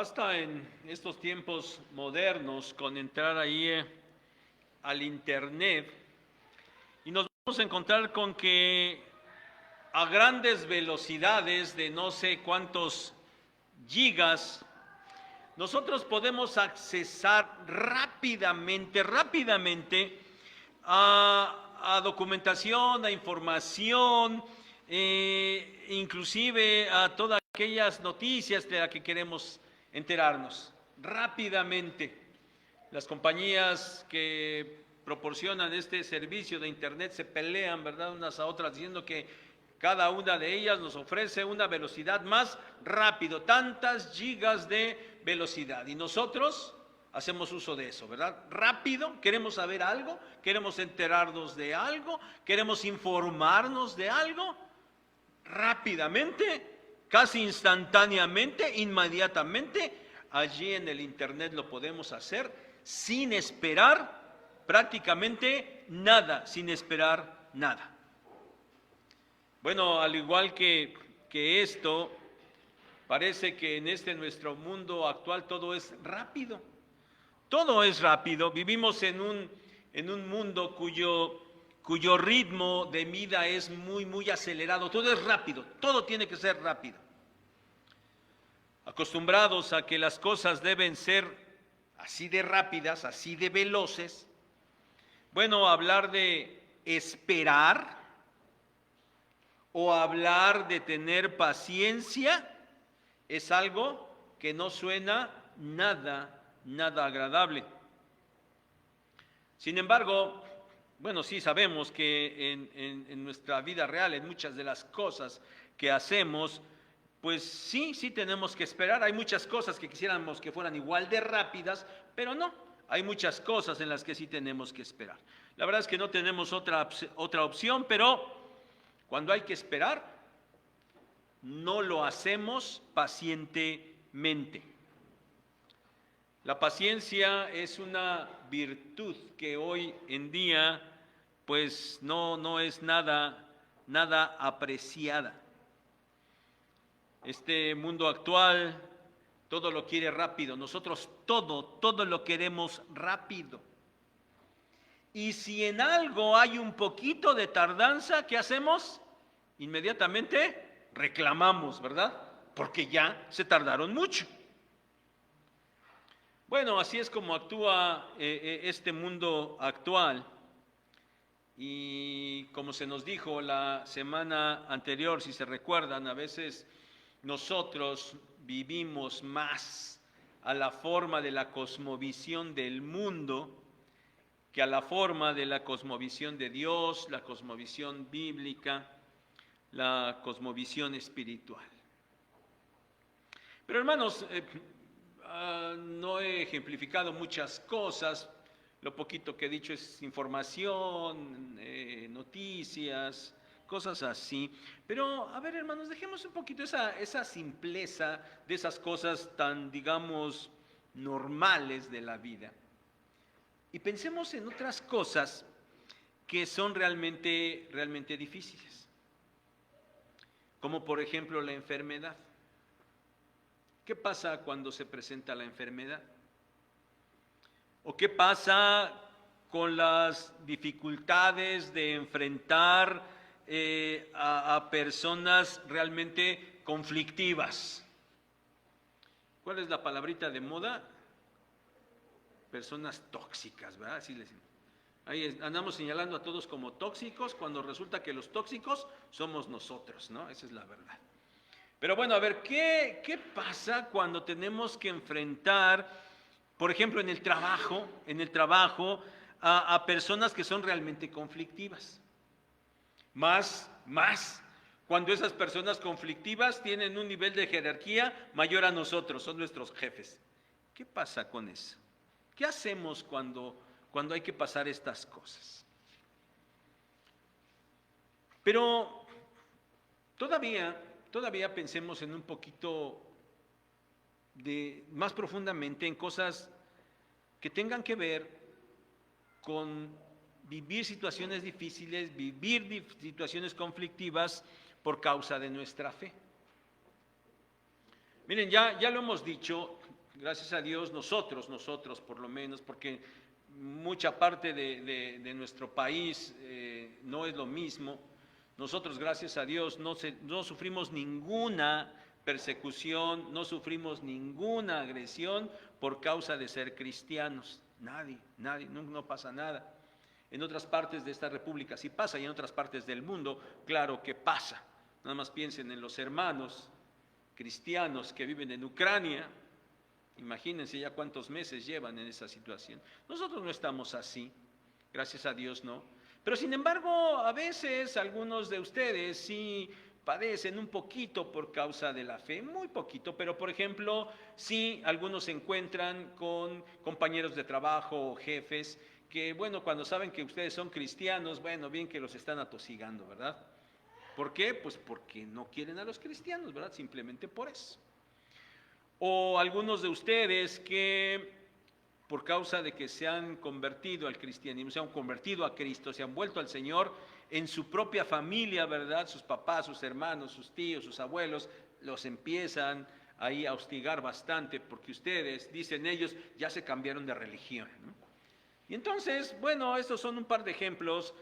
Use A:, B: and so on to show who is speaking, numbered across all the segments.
A: Basta en estos tiempos modernos con entrar ahí al internet y nos vamos a encontrar con que a grandes velocidades de no sé cuántos gigas, nosotros podemos accesar rápidamente a documentación, a información, inclusive a todas aquellas noticias de las que queremos enterarnos. Rápidamente, las compañías que proporcionan este servicio de internet se pelean, ¿verdad?, unas a otras, diciendo que cada una de ellas nos ofrece una velocidad más rápido, tantas gigas de velocidad. Y nosotros hacemos uso de eso, ¿verdad? Rápido, queremos saber algo, queremos enterarnos de algo, queremos informarnos de algo, rápidamente, casi instantáneamente, inmediatamente, allí en el internet lo podemos hacer sin esperar prácticamente nada, sin esperar nada. Bueno, al igual que esto, parece que en este nuestro mundo actual todo es rápido. Todo es rápido. Vivimos en un mundo cuyo ritmo de vida es muy acelerado. Todo es rápido, todo tiene que ser rápido. Acostumbrados a que las cosas deben ser así de rápidas, así de veloces. Bueno, hablar de esperar o hablar de tener paciencia es algo que no suena nada agradable. Sin embargo, bueno, sí sabemos que en nuestra vida real, en muchas de las cosas que hacemos, pues sí tenemos que esperar. Hay muchas cosas que quisiéramos que fueran igual de rápidas, pero no. Hay muchas cosas en las que sí tenemos que esperar. La verdad es que no tenemos otra opción, pero cuando hay que esperar, no lo hacemos pacientemente. La paciencia es una virtud que hoy en día pues no es nada apreciada. Este mundo actual todo lo quiere rápido, nosotros todo lo queremos rápido. Y si en algo hay un poquito de tardanza, ¿qué hacemos? Inmediatamente reclamamos, ¿verdad? Porque ya se tardaron mucho. Bueno, así es como actúa este mundo actual. Y como se nos dijo la semana anterior, si se recuerdan, a veces nosotros vivimos más a la forma de la cosmovisión del mundo que a la forma de la cosmovisión de Dios, la cosmovisión bíblica, la cosmovisión espiritual. Pero hermanos, no he ejemplificado muchas cosas, lo poquito que he dicho es información, noticias, cosas así. Pero, a ver hermanos, dejemos un poquito esa simpleza de esas cosas tan, digamos, normales de la vida. Y pensemos en otras cosas que son realmente difíciles, como por ejemplo la enfermedad. ¿Qué pasa cuando se presenta la enfermedad? ¿O qué pasa con las dificultades de enfrentar a personas realmente conflictivas? ¿Cuál es la palabrita de moda? Personas tóxicas, ¿verdad? Así les decimos. Ahí andamos señalando a todos como tóxicos cuando resulta que los tóxicos somos nosotros, ¿no? Esa es la verdad. Pero bueno, a ver, ¿qué pasa cuando tenemos que enfrentar, por ejemplo, en el trabajo a personas que son realmente conflictivas? Más cuando esas personas conflictivas tienen un nivel de jerarquía mayor a nosotros, son nuestros jefes. ¿Qué pasa con eso? ¿Qué hacemos cuando hay que pasar estas cosas? Pero todavía pensemos en un poquito más profundamente en cosas que tengan que ver con vivir situaciones difíciles, vivir situaciones conflictivas por causa de nuestra fe. Miren, ya lo hemos dicho, gracias a Dios, nosotros por lo menos, porque mucha parte de nuestro país no es lo mismo. Nosotros, gracias a Dios, no sufrimos ninguna persecución, no sufrimos ninguna agresión por causa de ser cristianos. Nadie, no pasa nada. En otras partes de esta república sí pasa, y en otras partes del mundo, claro que pasa. Nada más piensen en los hermanos cristianos que viven en Ucrania. Imagínense ya cuántos meses llevan en esa situación. Nosotros no estamos así, gracias a Dios no. Pero sin embargo, a veces algunos de ustedes sí padecen un poquito por causa de la fe, muy poquito, pero por ejemplo, sí algunos se encuentran con compañeros de trabajo o jefes que, bueno, cuando saben que ustedes son cristianos, bueno, bien que los están atosigando, ¿verdad? ¿Por qué? Pues porque no quieren a los cristianos, ¿verdad? Simplemente por eso. O algunos de ustedes que por causa de que se han convertido al cristianismo, se han convertido a Cristo, se han vuelto al Señor, en su propia familia, ¿verdad? Sus papás, sus hermanos, sus tíos, sus abuelos, los empiezan ahí a hostigar bastante porque ustedes, dicen ellos, ya se cambiaron de religión, ¿no? Y entonces, bueno, estos son un par de ejemplos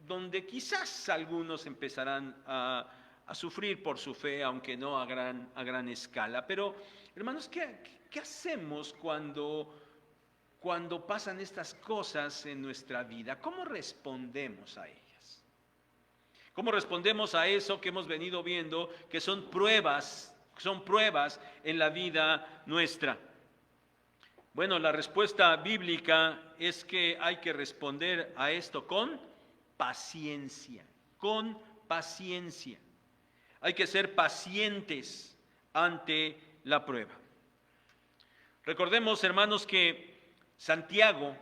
A: donde quizás algunos empezarán a sufrir por su fe, aunque no a gran escala. Pero, hermanos, ¿qué hacemos cuando pasan estas cosas en nuestra vida? ¿Cómo respondemos a ellas? ¿Cómo respondemos a eso que hemos venido viendo, que son pruebas en la vida nuestra? Bueno, la respuesta bíblica es que hay que responder a esto con paciencia, Hay que ser pacientes ante la prueba. Recordemos, hermanos, que Santiago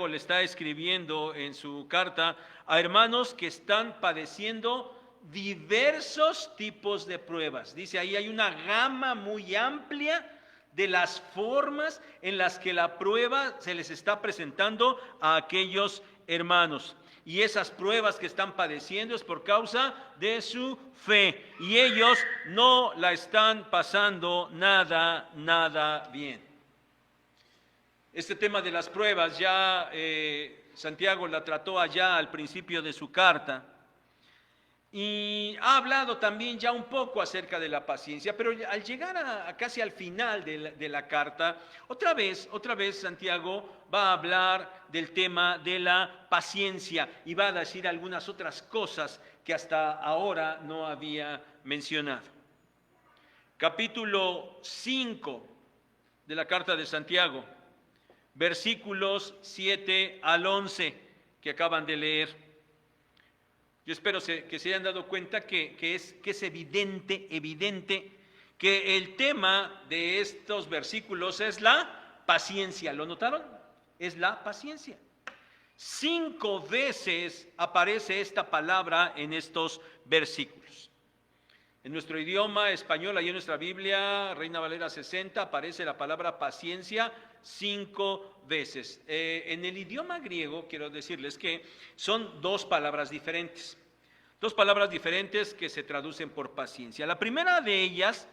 A: le está escribiendo en su carta a hermanos que están padeciendo diversos tipos de pruebas. Dice ahí hay una gama muy amplia de las formas en las que la prueba se les está presentando a aquellos hermanos. Y esas pruebas que están padeciendo es por causa de su fe. Y ellos no la están pasando nada bien. Este tema de las pruebas ya Santiago la trató allá al principio de su carta. Y ha hablado también ya un poco acerca de la paciencia, pero al llegar casi al final de la carta, otra vez Santiago va a hablar del tema de la paciencia y va a decir algunas otras cosas que hasta ahora no había mencionado. Capítulo 5 de la carta de Santiago, versículos 7 al 11 que acaban de leer. Yo espero que se hayan dado cuenta que es evidente que el tema de estos versículos es la paciencia. ¿Lo notaron? Es la paciencia. 5 veces aparece esta palabra en estos versículos. En nuestro idioma español, ahí en nuestra Biblia, Reina Valera 60, aparece la palabra paciencia 5 veces. En el idioma griego, quiero decirles que son 2 palabras diferentes. 2 palabras diferentes que se traducen por paciencia. La primera de ellas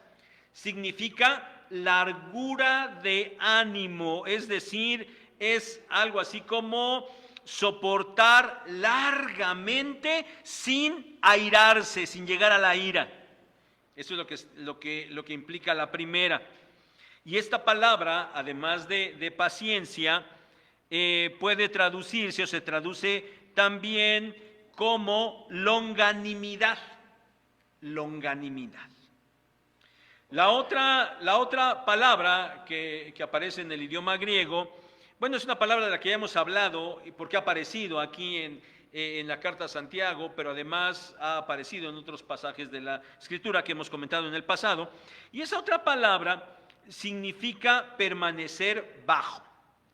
A: significa largura de ánimo, es decir, es algo así como soportar largamente sin airarse, sin llegar a la ira. Eso es lo que implica la primera. Y esta palabra, además de paciencia, puede traducirse o se traduce también como longanimidad. La otra palabra que aparece en el idioma griego, bueno, es una palabra de la que ya hemos hablado porque ha aparecido aquí en la carta a Santiago, pero además ha aparecido en otros pasajes de la Escritura que hemos comentado en el pasado. Y esa otra palabra significa permanecer bajo.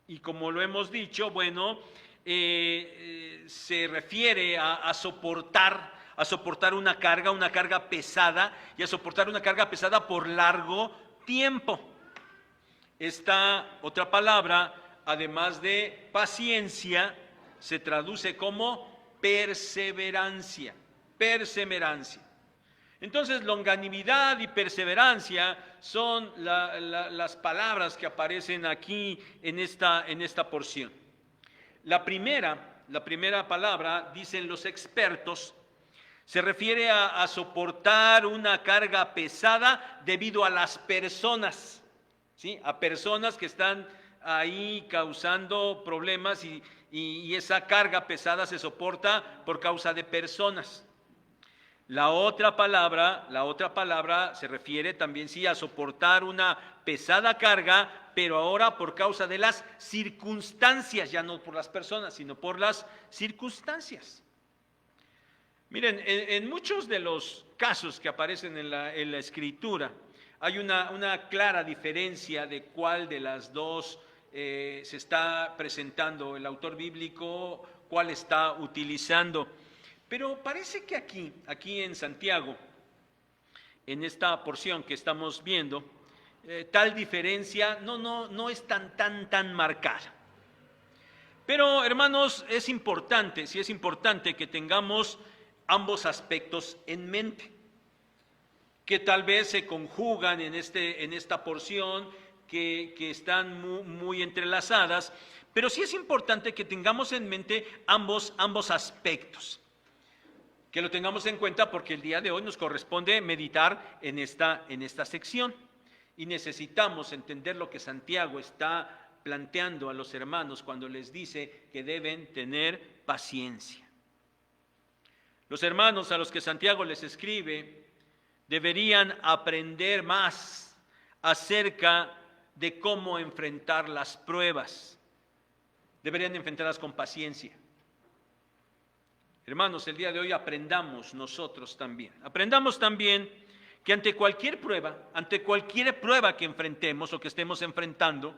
A: Y como lo hemos dicho, bueno, se refiere a soportar una carga pesada, y a soportar una carga pesada por largo tiempo. Esta otra palabra, además de paciencia, se traduce como perseverancia. Entonces, longanimidad y perseverancia son las palabras que aparecen aquí en esta porción. La primera palabra, dicen los expertos, se refiere a soportar una carga pesada debido a las personas, ¿sí? A personas que están ahí causando problemas y esa carga pesada se soporta por causa de personas. La otra palabra se refiere también sí a soportar una pesada carga, pero ahora por causa de las circunstancias, ya no por las personas, sino por las circunstancias. Miren, en muchos de los casos que aparecen en la Escritura, hay una clara diferencia de cuál de las dos se está presentando el autor bíblico, cuál está utilizando. Pero parece que aquí en Santiago, en esta porción que estamos viendo, tal diferencia no es tan marcada. Pero, hermanos, es importante que tengamos ambos aspectos en mente, que tal vez se conjugan en esta porción, que están muy entrelazadas, pero sí es importante que tengamos en mente ambos aspectos, que lo tengamos en cuenta porque el día de hoy nos corresponde meditar en esta sección y necesitamos entender lo que Santiago está planteando a los hermanos cuando les dice que deben tener paciencia. Los hermanos a los que Santiago les escribe deberían aprender más acerca de cómo enfrentar las pruebas. Deberían enfrentarlas con paciencia. Hermanos, el día de hoy aprendamos nosotros también. Aprendamos también que ante cualquier prueba que enfrentemos o que estemos enfrentando,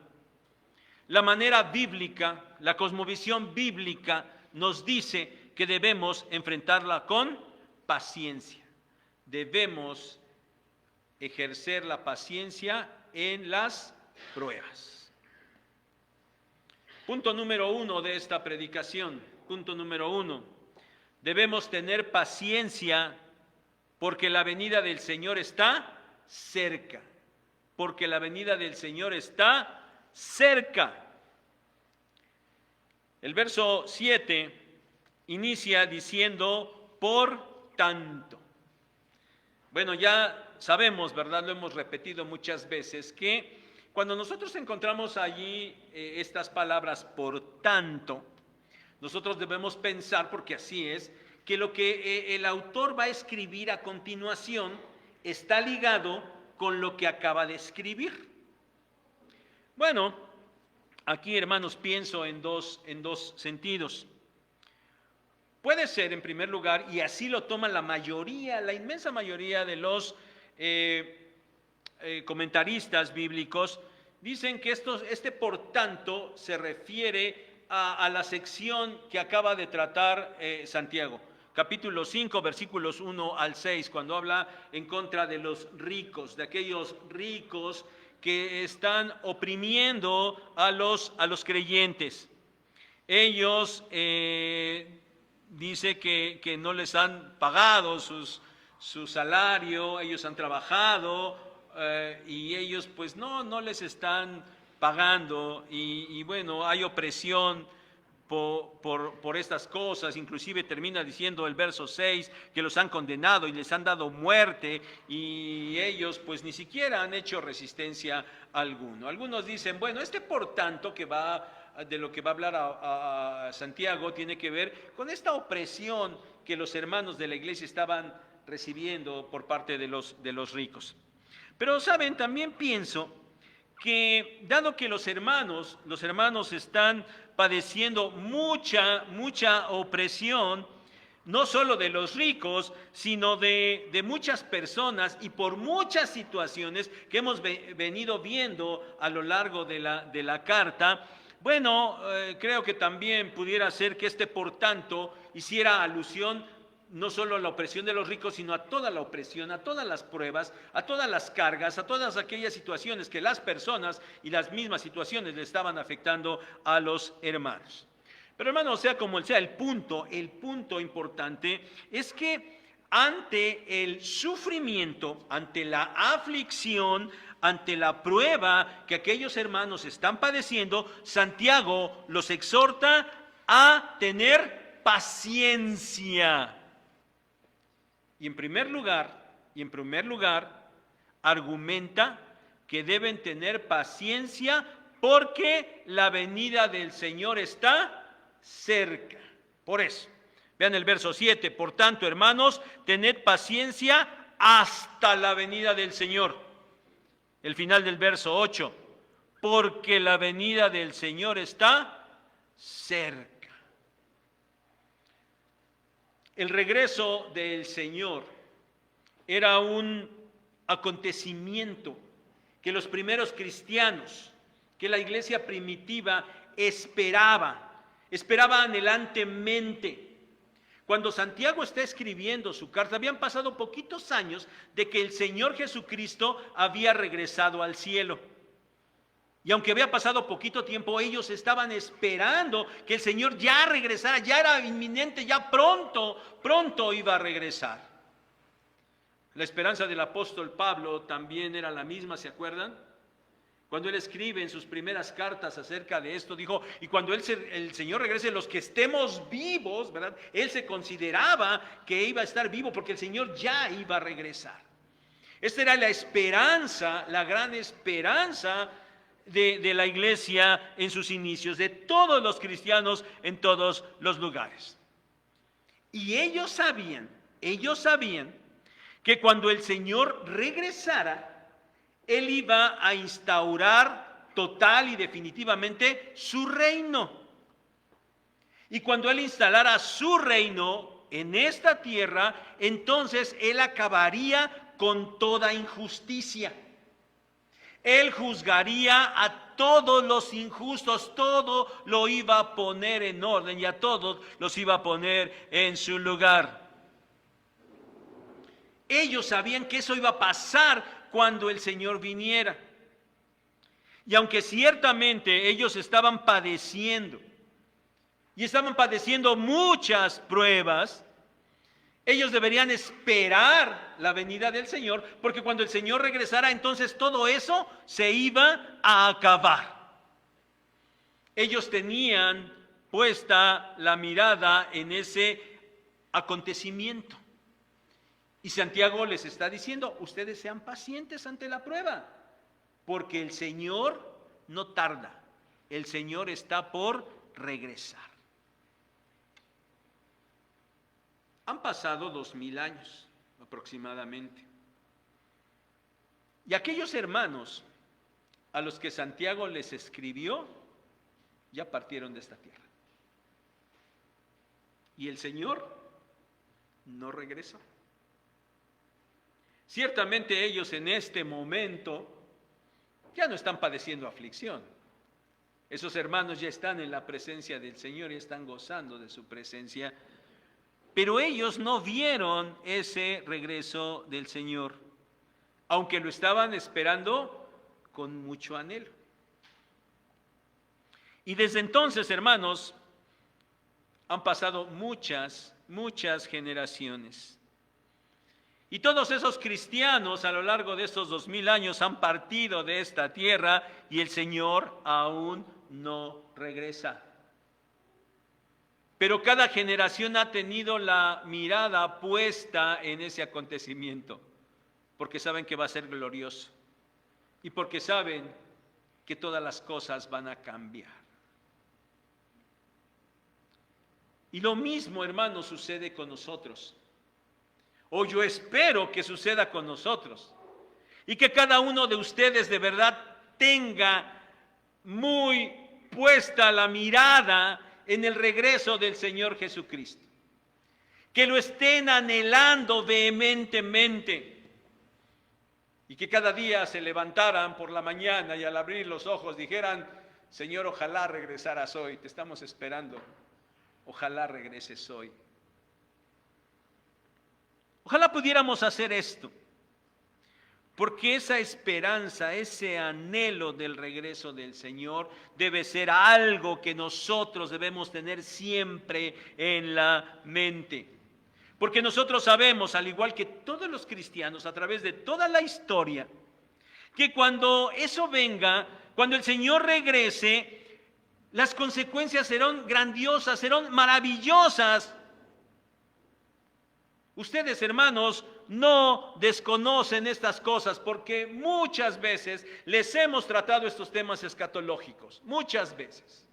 A: la manera bíblica, la cosmovisión bíblica nos dice que debemos enfrentarla con paciencia. Debemos ejercer la paciencia en las pruebas. Punto número 1 de esta predicación. Punto número 1. Debemos tener paciencia porque la venida del Señor está cerca. Porque la venida del Señor está cerca. El verso 7 inicia diciendo, por tanto. Bueno, ya sabemos, ¿verdad? Lo hemos repetido muchas veces, que cuando nosotros encontramos allí estas palabras, por tanto, nosotros debemos pensar, porque así es, que lo que el autor va a escribir a continuación está ligado con lo que acaba de escribir. Bueno, aquí, hermanos, pienso en dos sentidos. Puede ser, en primer lugar, y así lo toma la inmensa mayoría de los comentaristas bíblicos, dicen que este por tanto se refiere a la sección que acaba de tratar Santiago, capítulo 5, versículos 1 al 6, cuando habla en contra de los ricos, de aquellos ricos que están oprimiendo a los creyentes. Ellos dice que no les han pagado su salario, ellos han trabajado y ellos pues no les están pagando y bueno, hay opresión por estas cosas. Inclusive termina diciendo el verso 6 que los han condenado y les han dado muerte y ellos pues ni siquiera han hecho resistencia alguna. Algunos dicen, bueno, por tanto de lo que va a hablar a Santiago tiene que ver con esta opresión que los hermanos de la iglesia estaban recibiendo por parte de los ricos. Pero saben, también pienso que dado que los hermanos están padeciendo mucha opresión, no solo de los ricos, sino de muchas personas y por muchas situaciones que hemos venido viendo a lo largo de la carta. Bueno, creo que también pudiera ser que por tanto hiciera alusión no solo a la opresión de los ricos, sino a toda la opresión, a todas las pruebas, a todas las cargas, a todas aquellas situaciones que las personas y las mismas situaciones le estaban afectando a los hermanos. Pero hermanos, sea como sea, el punto importante es que ante el sufrimiento, ante la aflicción, ante la prueba que aquellos hermanos están padeciendo, Santiago los exhorta a tener paciencia. Y en primer lugar, argumenta que deben tener paciencia porque la venida del Señor está cerca. Por eso, vean el verso 7, por tanto, hermanos, tened paciencia hasta la venida del Señor. El final del verso 8, porque la venida del Señor está cerca. El regreso del Señor era un acontecimiento que los primeros cristianos, que la iglesia primitiva esperaba anhelantemente. Cuando Santiago está escribiendo su carta, habían pasado poquitos años de que el Señor Jesucristo había regresado al cielo. Y aunque había pasado poquito tiempo, ellos estaban esperando que el Señor ya regresara, ya era inminente, ya pronto iba a regresar. La esperanza del apóstol Pablo también era la misma, ¿se acuerdan? Cuando él escribe en sus primeras cartas acerca de esto, dijo, y cuando el Señor regrese, los que estemos vivos, ¿verdad? Él se consideraba que iba a estar vivo porque el Señor ya iba a regresar. Esta era la esperanza, la gran esperanza de la iglesia en sus inicios, de todos los cristianos en todos los lugares. Y ellos sabían que cuando el Señor regresara, Él iba a instaurar total y definitivamente su reino. Y cuando Él instalara su reino en esta tierra, entonces Él acabaría con toda injusticia. Él juzgaría a todos los injustos, todo lo iba a poner en orden y a todos los iba a poner en su lugar. Ellos sabían que eso iba a pasar cuando el Señor viniera. Y aunque ciertamente ellos estaban padeciendo, y estaban padeciendo muchas pruebas, ellos deberían esperar la venida del Señor, porque cuando el Señor regresara, entonces todo eso se iba a acabar. Ellos tenían puesta la mirada en ese acontecimiento. Y Santiago les está diciendo, ustedes sean pacientes ante la prueba, porque el Señor no tarda, el Señor está por regresar. Han pasado 2000 años aproximadamente. Y aquellos hermanos a los que Santiago les escribió, ya partieron de esta tierra. Y el Señor no regresó. Ciertamente ellos en este momento ya no están padeciendo aflicción. Esos hermanos ya están en la presencia del Señor y están gozando de su presencia. Pero ellos no vieron ese regreso del Señor, aunque lo estaban esperando con mucho anhelo. Y desde entonces, hermanos, han pasado muchas generaciones. Y todos esos cristianos a lo largo de estos 2000 años han partido de esta tierra y el Señor aún no regresa. Pero cada generación ha tenido la mirada puesta en ese acontecimiento, porque saben que va a ser glorioso y porque saben que todas las cosas van a cambiar. Y lo mismo, hermanos, sucede con nosotros. O yo espero que suceda con nosotros y que cada uno de ustedes de verdad tenga muy puesta la mirada en el regreso del Señor Jesucristo, que lo estén anhelando vehementemente y que cada día se levantaran por la mañana y al abrir los ojos dijeran, Señor, ojalá regresaras hoy, te estamos esperando, ojalá regreses hoy. Ojalá pudiéramos hacer esto, porque esa esperanza, ese anhelo del regreso del Señor debe ser algo que nosotros debemos tener siempre en la mente. Porque nosotros sabemos, al igual que todos los cristianos a través de toda la historia, que cuando eso venga, cuando el Señor regrese, las consecuencias serán grandiosas, serán maravillosas. Ustedes, hermanos, no desconocen estas cosas porque muchas veces les hemos tratado estos temas escatológicos, muchas veces.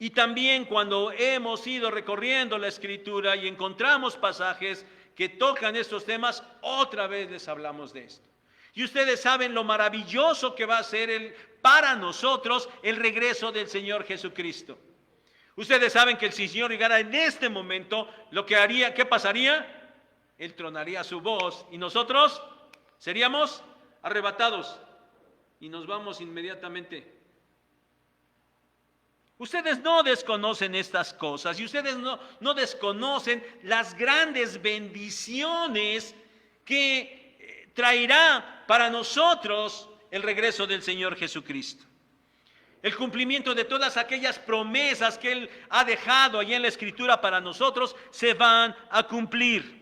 A: Y también cuando hemos ido recorriendo la Escritura y encontramos pasajes que tocan estos temas, otra vez les hablamos de esto. Y ustedes saben lo maravilloso que va a ser para nosotros el regreso del Señor Jesucristo. Ustedes saben que si el Señor llegara en este momento, lo que haría, ¿qué pasaría? Él tronaría su voz y nosotros seríamos arrebatados y nos vamos inmediatamente. Ustedes no desconocen estas cosas y ustedes no desconocen las grandes bendiciones que traerá para nosotros el regreso del Señor Jesucristo. El cumplimiento de todas aquellas promesas que Él ha dejado allí en la Escritura para nosotros se van a cumplir.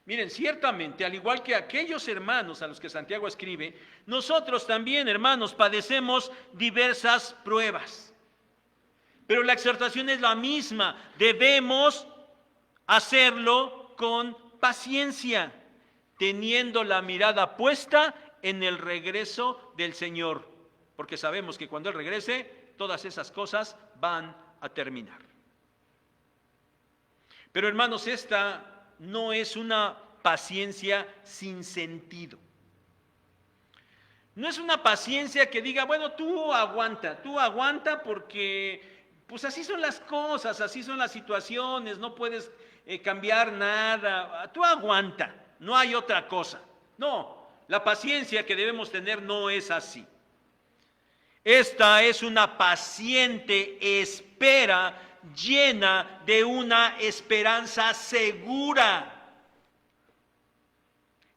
A: Miren, ciertamente, al igual que aquellos hermanos a los que Santiago escribe, nosotros también, hermanos, padecemos diversas pruebas. Pero la exhortación es la misma, debemos hacerlo con paciencia, teniendo la mirada puesta en el regreso del Señor, porque sabemos que cuando Él regrese, todas esas cosas van a terminar. Pero hermanos, esta no es una paciencia sin sentido. No es una paciencia que diga, bueno, tú aguanta porque pues así son las cosas, así son las situaciones, no puedes cambiar nada, tú aguanta, no hay otra cosa. No. La paciencia que debemos tener no es así. Esta es una paciente espera llena de una esperanza segura.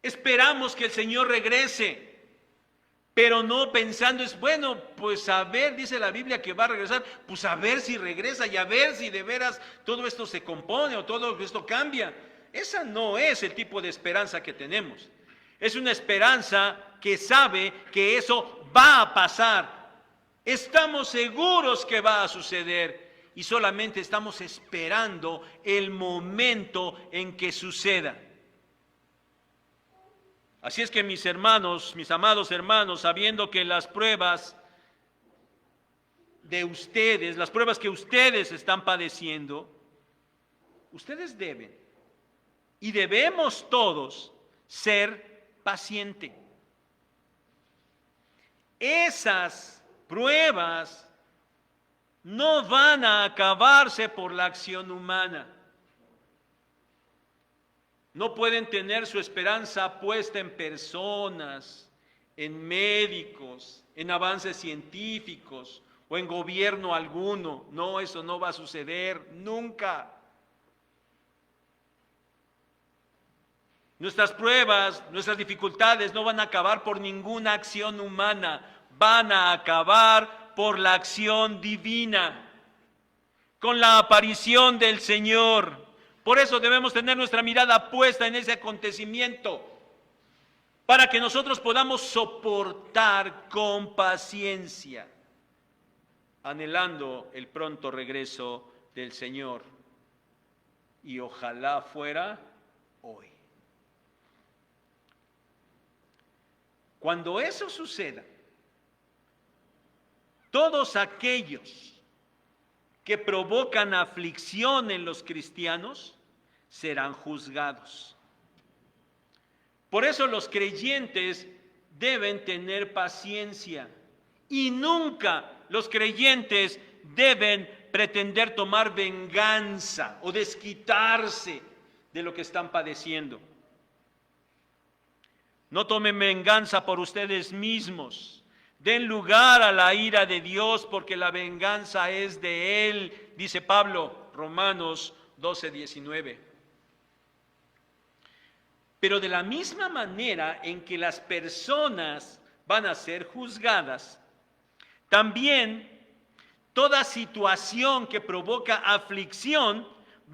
A: Esperamos que el Señor regrese, pero no pensando es, bueno, pues a ver, dice la Biblia que va a regresar, pues a ver si regresa y a ver si de veras todo esto se compone o todo esto cambia. Esa no es el tipo de esperanza que tenemos. Es una esperanza que sabe que eso va a pasar. Estamos seguros que va a suceder y solamente estamos esperando el momento en que suceda. Así es que mis hermanos, mis amados hermanos, sabiendo que las pruebas de ustedes, las pruebas que ustedes están padeciendo, ustedes deben y debemos todos ser paciente. Esas pruebas no van a acabarse por la acción humana. No pueden tener su esperanza puesta en personas, en médicos, en avances científicos o en gobierno alguno. No, eso no va a suceder nunca. Nuestras pruebas, nuestras dificultades no van a acabar por ninguna acción humana, van a acabar por la acción divina, con la aparición del Señor. Por eso debemos tener nuestra mirada puesta en ese acontecimiento, para que nosotros podamos soportar con paciencia, anhelando el pronto regreso del Señor. Y ojalá fuera hoy. Cuando eso suceda, todos aquellos que provocan aflicción en los cristianos serán juzgados. Por eso los creyentes deben tener paciencia y nunca los creyentes deben pretender tomar venganza o desquitarse de lo que están padeciendo. No tomen venganza por ustedes mismos. Den lugar a la ira de Dios, porque la venganza es de Él, dice Pablo, Romanos 12:19. Pero de la misma manera en que las personas van a ser juzgadas, también toda situación que provoca aflicción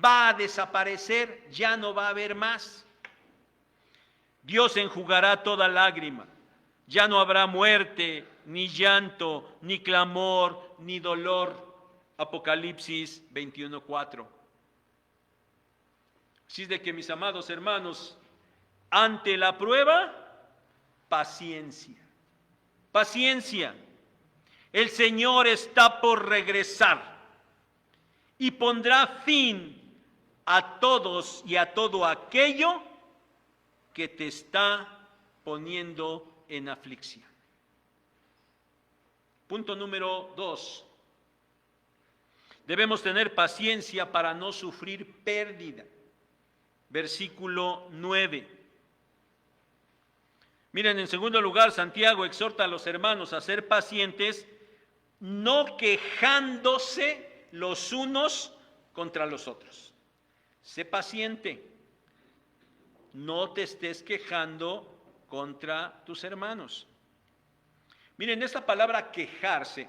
A: va a desaparecer, ya no va a haber más. Dios enjugará toda lágrima, ya no habrá muerte, ni llanto, ni clamor, ni dolor. Apocalipsis 21:4. Así es de que, mis amados hermanos, ante la prueba, paciencia. Paciencia. El Señor está por regresar y pondrá fin a todos y a todo aquello que te está poniendo en aflicción. Punto número 2. Debemos tener paciencia para no sufrir pérdida. Versículo 9. Miren, en segundo lugar, Santiago exhorta a los hermanos a ser pacientes, no quejándose los unos contra los otros. Sé paciente, no te estés quejando contra tus hermanos. Miren, esta palabra quejarse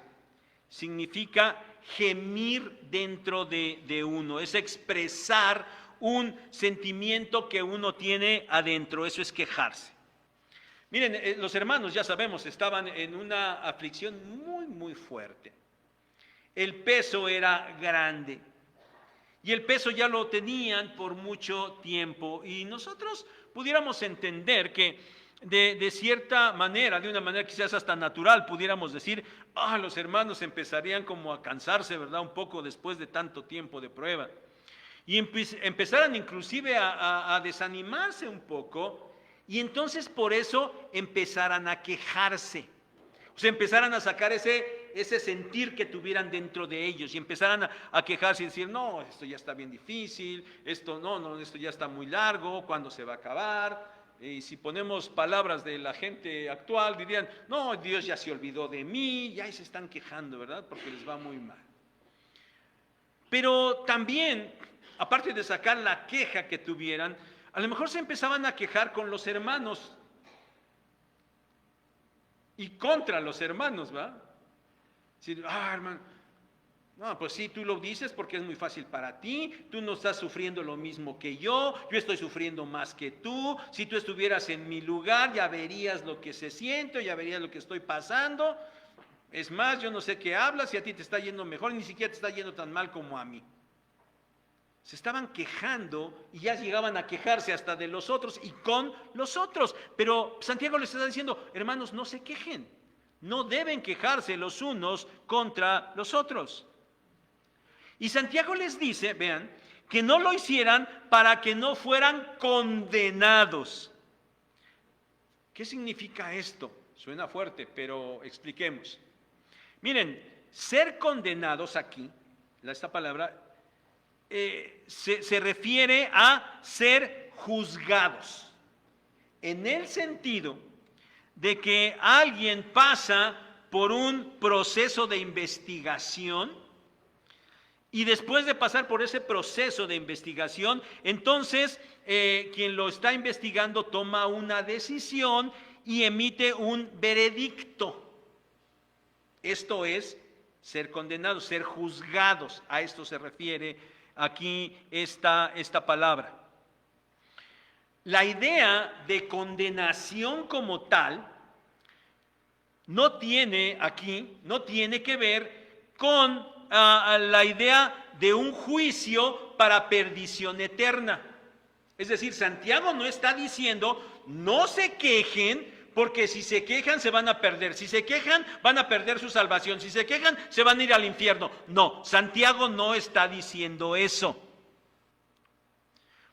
A: significa gemir dentro de uno, es expresar un sentimiento que uno tiene adentro, eso es quejarse. Miren, los hermanos, ya sabemos, estaban en una aflicción muy, muy fuerte. El peso era grande y el peso ya lo tenían por mucho tiempo, y nosotros pudiéramos entender que de cierta manera, de una manera quizás hasta natural, pudiéramos decir, los hermanos empezarían como a cansarse, ¿verdad? Un poco después de tanto tiempo de prueba. Y empezaran inclusive a desanimarse un poco, y entonces por eso empezaran a quejarse. O sea, empezaran a sacar ese sentir que tuvieran dentro de ellos, y empezaran a quejarse y decir, no, esto ya está bien difícil, esto esto ya está muy largo, ¿cuándo se va a acabar? Y si ponemos palabras de la gente actual, dirían, no, Dios ya se olvidó de mí, ya se están quejando, ¿verdad? Porque les va muy mal. Pero también, aparte de sacar la queja que tuvieran, a lo mejor se empezaban a quejar con los hermanos y contra los hermanos, ¿va? Decir, hermano, no, pues sí, tú lo dices porque es muy fácil para ti, tú no estás sufriendo lo mismo que yo estoy sufriendo más que tú, si tú estuvieras en mi lugar ya verías lo que se siente, ya verías lo que estoy pasando, es más, yo no sé qué hablas, y a ti te está yendo mejor, ni siquiera te está yendo tan mal como a mí. Se estaban quejando y ya llegaban a quejarse hasta de los otros y con los otros. Pero Santiago les está diciendo, hermanos, no se quejen. No deben quejarse los unos contra los otros. Y Santiago les dice, vean, que no lo hicieran para que no fueran condenados. ¿Qué significa esto? Suena fuerte, pero expliquemos. Miren, ser condenados aquí, esta palabra, se refiere a ser juzgados, en el sentido de que alguien pasa por un proceso de investigación, y después de pasar por ese proceso de investigación, entonces quien lo está investigando toma una decisión y emite un veredicto. Esto es ser condenados, ser juzgados, a esto se refiere aquí esta palabra. La idea de condenación como tal no tiene que ver con la idea de un juicio para perdición eterna. Es decir, Santiago no está diciendo no se quejen, porque si se quejan se van a perder, si se quejan van a perder su salvación, si se quejan se van a ir al infierno. No, Santiago no está diciendo eso.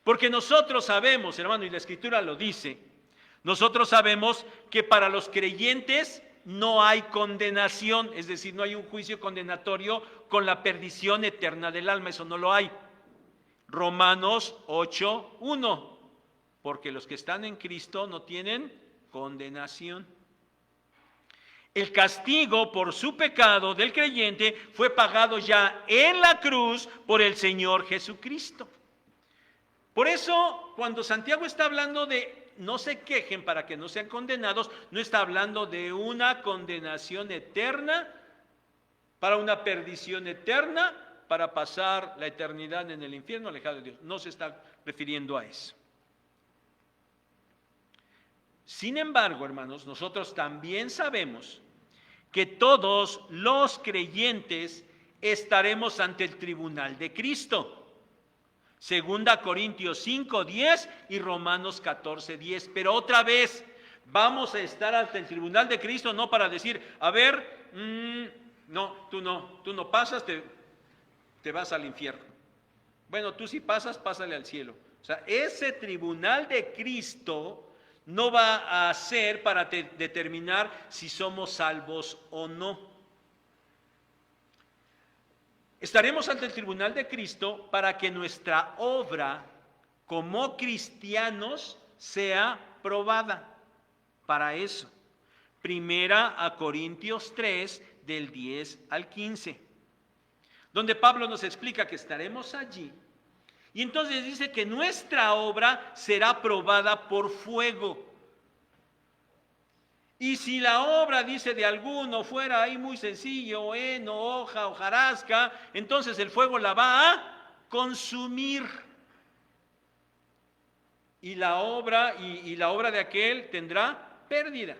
A: Porque nosotros sabemos, hermano, y la Escritura lo dice, nosotros sabemos que para los creyentes no hay condenación, es decir, no hay un juicio condenatorio con la perdición eterna del alma, eso no lo hay. Romanos 8:1, porque los que están en Cristo no tienen condenación. El castigo por su pecado del creyente fue pagado ya en la cruz por el Señor Jesucristo. Por eso, cuando Santiago está hablando de no se quejen para que no sean condenados, no está hablando de una condenación eterna para una perdición eterna, para pasar la eternidad en el infierno alejado de Dios. No se está refiriendo a eso. Sin embargo, hermanos, nosotros también sabemos que todos los creyentes estaremos ante el tribunal de Cristo. 2 Corintios 5:10 y Romanos 14:10. Pero otra vez, vamos a estar ante el tribunal de Cristo no para decir, a ver, no, tú no pasas, te vas al infierno. Bueno, tú si pasas, pásale al cielo. O sea, ese tribunal de Cristo no va a ser para determinar si somos salvos o no. Estaremos ante el tribunal de Cristo para que nuestra obra como cristianos sea probada. Para eso. 1 Corintios 3, del 10 al 15. Donde Pablo nos explica que estaremos allí. Y entonces dice que nuestra obra será probada por fuego. Y si la obra, dice, de alguno fuera ahí muy sencillo, heno, hoja, hojarasca, entonces el fuego la va a consumir. Y la obra de aquel tendrá pérdida.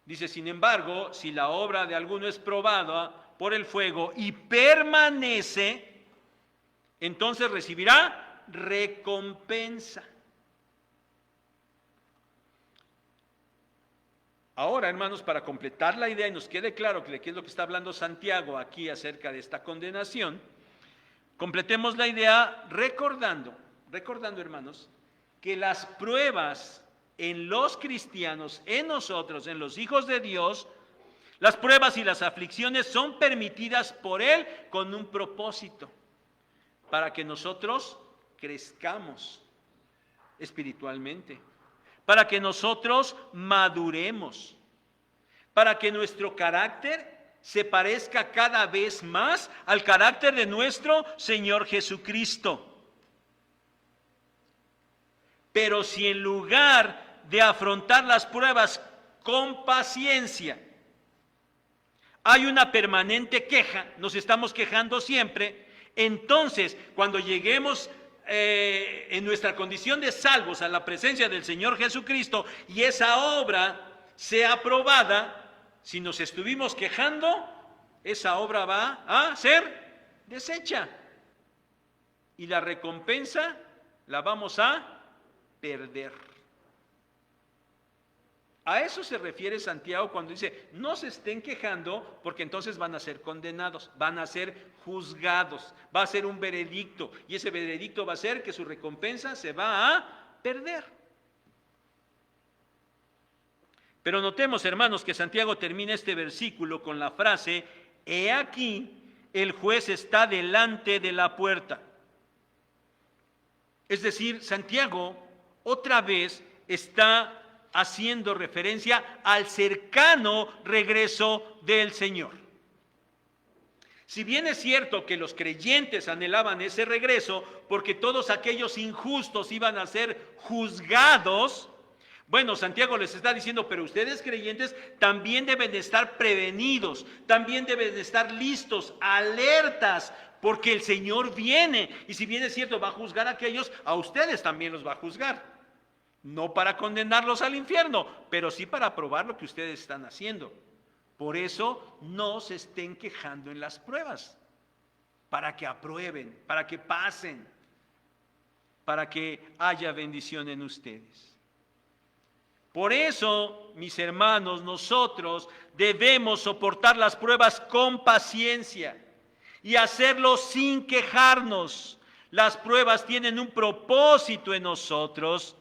A: Dice, sin embargo, si la obra de alguno es probada por el fuego y permanece, entonces recibirá recompensa. Ahora, hermanos, para completar la idea y nos quede claro que de qué es lo que está hablando Santiago aquí acerca de esta condenación, completemos la idea recordando, hermanos, que las pruebas en los cristianos, en nosotros, en los hijos de Dios, las pruebas y las aflicciones son permitidas por Él con un propósito, para que nosotros crezcamos espiritualmente, para que nosotros maduremos, para que nuestro carácter se parezca cada vez más al carácter de nuestro Señor Jesucristo. Pero si en lugar de afrontar las pruebas con paciencia, hay una permanente queja, nos estamos quejando siempre, entonces cuando lleguemos en nuestra condición de salvos a la presencia del Señor Jesucristo y esa obra sea aprobada, si nos estuvimos quejando, esa obra va a ser deshecha y la recompensa la vamos a perder. A eso se refiere Santiago cuando dice, no se estén quejando porque entonces van a ser condenados, van a ser juzgados, va a ser un veredicto y ese veredicto va a ser que su recompensa se va a perder. Pero notemos, hermanos, que Santiago termina este versículo con la frase, he aquí, el juez está delante de la puerta. Es decir, Santiago otra vez está haciendo referencia al cercano regreso del Señor. Si bien es cierto que los creyentes anhelaban ese regreso, porque todos aquellos injustos iban a ser juzgados, bueno, Santiago les está diciendo, pero ustedes creyentes también deben de estar prevenidos, también deben de estar listos, alertas, porque el Señor viene, y si bien es cierto va a juzgar a aquellos, a ustedes también los va a juzgar. No para condenarlos al infierno, pero sí para probar lo que ustedes están haciendo. Por eso no se estén quejando en las pruebas, para que aprueben, para que pasen, para que haya bendición en ustedes. Por eso, mis hermanos, nosotros debemos soportar las pruebas con paciencia y hacerlo sin quejarnos. Las pruebas tienen un propósito en nosotros.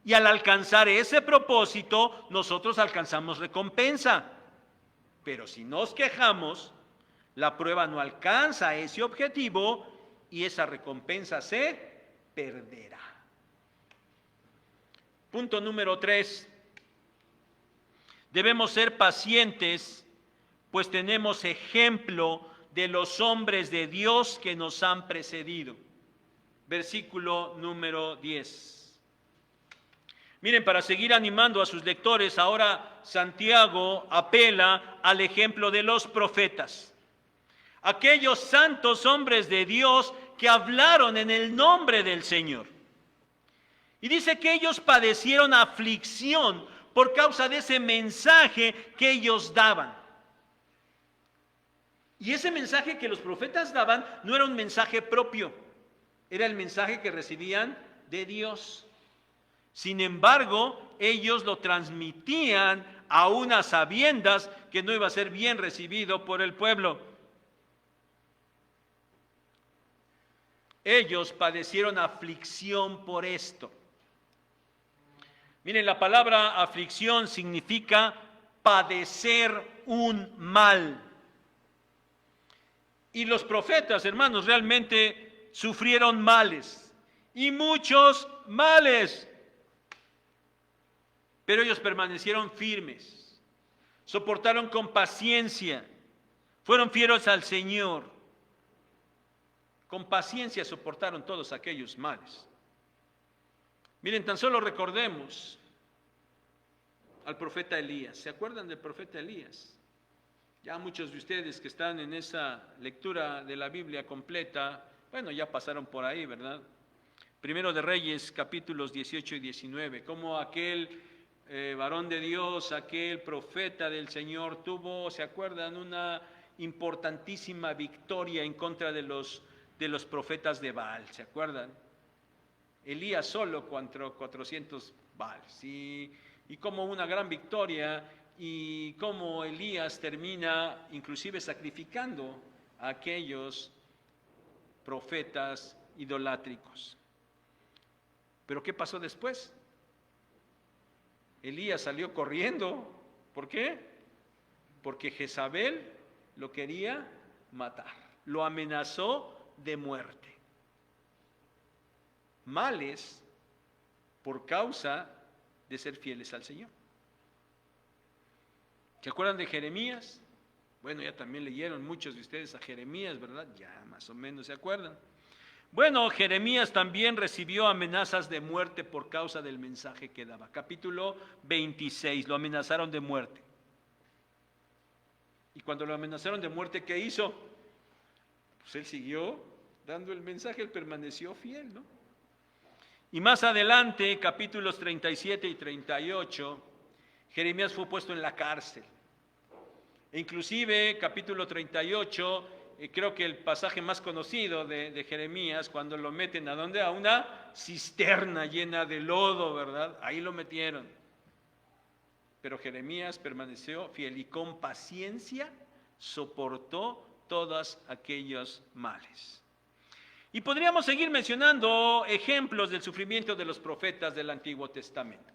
A: Y al alcanzar ese propósito, nosotros alcanzamos recompensa. Pero si nos quejamos, la prueba no alcanza ese objetivo y esa recompensa se perderá. Punto número 3. Debemos ser pacientes, pues tenemos ejemplo de los hombres de Dios que nos han precedido. Versículo número 10. Miren, para seguir animando a sus lectores, ahora Santiago apela al ejemplo de los profetas. Aquellos santos hombres de Dios que hablaron en el nombre del Señor. Y dice que ellos padecieron aflicción por causa de ese mensaje que ellos daban. Y ese mensaje que los profetas daban no era un mensaje propio, era el mensaje que recibían de Dios. Sin embargo, ellos lo transmitían a unas sabiendas que no iba a ser bien recibido por el pueblo. Ellos padecieron aflicción por esto. Miren, la palabra aflicción significa padecer un mal. Y los profetas, hermanos, realmente sufrieron males, y muchos males. Pero ellos permanecieron firmes, soportaron con paciencia, fueron fieles al Señor. Con paciencia soportaron todos aquellos males. Miren, tan solo recordemos al profeta Elías. ¿Se acuerdan del profeta Elías? Ya muchos de ustedes que están en esa lectura de la Biblia completa, bueno, ya pasaron por ahí, ¿verdad? Primero de Reyes, capítulos 18 y 19, como aquel varón de Dios, aquel profeta del Señor tuvo, ¿se acuerdan? Una importantísima victoria en contra de los profetas de Baal, ¿se acuerdan? Elías solo contra 400 Baals, y como una gran victoria, y como Elías termina inclusive sacrificando a aquellos profetas idolátricos. Pero ¿qué pasó después? Elías salió corriendo. ¿Por qué? Porque Jezabel lo quería matar, lo amenazó de muerte. Males por causa de ser fieles al Señor. ¿Se acuerdan de Jeremías? Bueno, ya también leyeron muchos de ustedes a Jeremías, ¿verdad? Ya más o menos se acuerdan. Bueno, Jeremías también recibió amenazas de muerte por causa del mensaje que daba. Capítulo 26, lo amenazaron de muerte. Y cuando lo amenazaron de muerte, ¿qué hizo? Pues él siguió dando el mensaje, él permaneció fiel, ¿no? Y más adelante, capítulos 37 y 38, Jeremías fue puesto en la cárcel. E inclusive, capítulo 38, creo que el pasaje más conocido de Jeremías, cuando lo meten ¿a dónde? A una cisterna llena de lodo, ¿verdad? Ahí lo metieron. Pero Jeremías permaneció fiel y con paciencia soportó todos aquellos males. Y podríamos seguir mencionando ejemplos del sufrimiento de los profetas del Antiguo Testamento.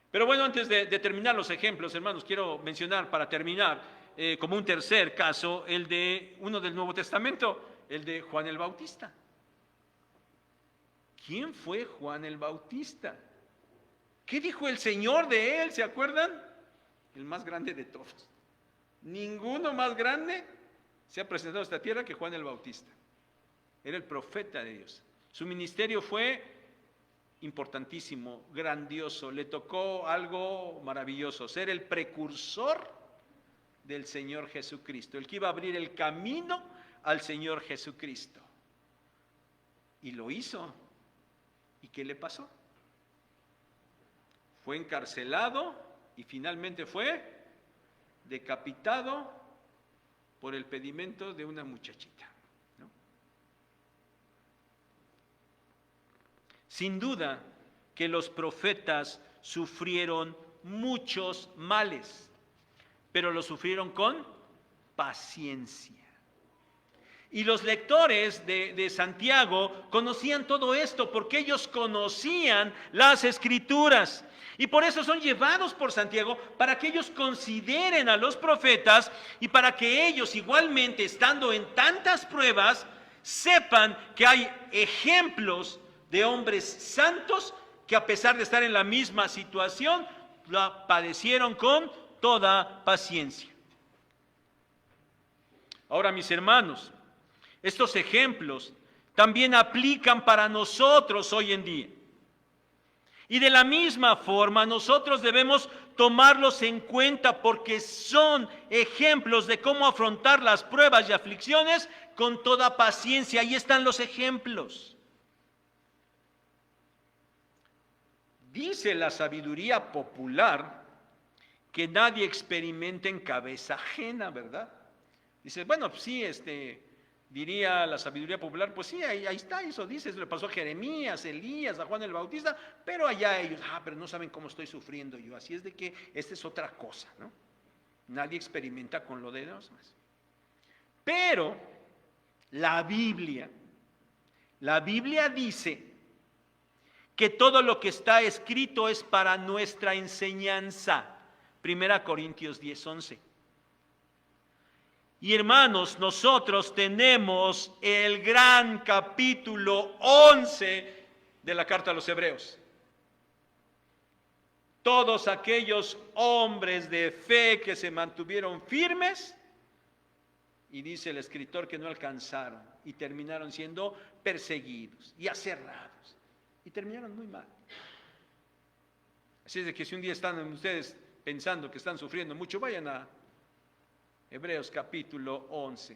A: Pero bueno, antes de terminar los ejemplos, hermanos, quiero mencionar para terminar como un tercer caso, el de uno del Nuevo Testamento, el de Juan el Bautista. ¿Quién fue Juan el Bautista? ¿Qué dijo el Señor de él? ¿Se acuerdan? El más grande de todos. Ninguno más grande se ha presentado a esta tierra que Juan el Bautista. Era el profeta de Dios. Su ministerio fue importantísimo, grandioso. Le tocó algo maravilloso, ser el precursor del Señor Jesucristo, el que iba a abrir el camino al Señor Jesucristo. Y lo hizo. ¿Y qué le pasó? Fue encarcelado y finalmente fue decapitado por el pedimento de una muchachita, ¿no? Sin duda que los profetas sufrieron muchos males, pero lo sufrieron con paciencia. Y los lectores de Santiago conocían todo esto porque ellos conocían las Escrituras. Y por eso son llevados por Santiago para que ellos consideren a los profetas y para que ellos igualmente, estando en tantas pruebas, sepan que hay ejemplos de hombres santos que a pesar de estar en la misma situación, la padecieron con toda paciencia. Ahora, mis hermanos, estos ejemplos también aplican para nosotros hoy en día. Y de la misma forma nosotros debemos tomarlos en cuenta porque son ejemplos de cómo afrontar las pruebas y aflicciones con toda paciencia. Ahí están los ejemplos. Dice la sabiduría popular que nadie experimenta en cabeza ajena, ¿verdad? Dice, bueno, pues sí, diría la sabiduría popular, pues sí, ahí está, eso dice, eso le pasó a Jeremías, Elías, a Juan el Bautista, pero allá ellos, pero no saben cómo estoy sufriendo yo, así es de que esta es otra cosa, ¿no? Nadie experimenta con lo de los demás. Pero la Biblia dice que todo lo que está escrito es para nuestra enseñanza. 1 Corintios 10:11. Y hermanos, nosotros tenemos el gran capítulo 11 de la carta a los Hebreos. Todos aquellos hombres de fe que se mantuvieron firmes, y dice el escritor que no alcanzaron y terminaron siendo perseguidos y aserrados y terminaron muy mal. Así es de que si un día están ustedes pensando que están sufriendo mucho, vayan a Hebreos capítulo 11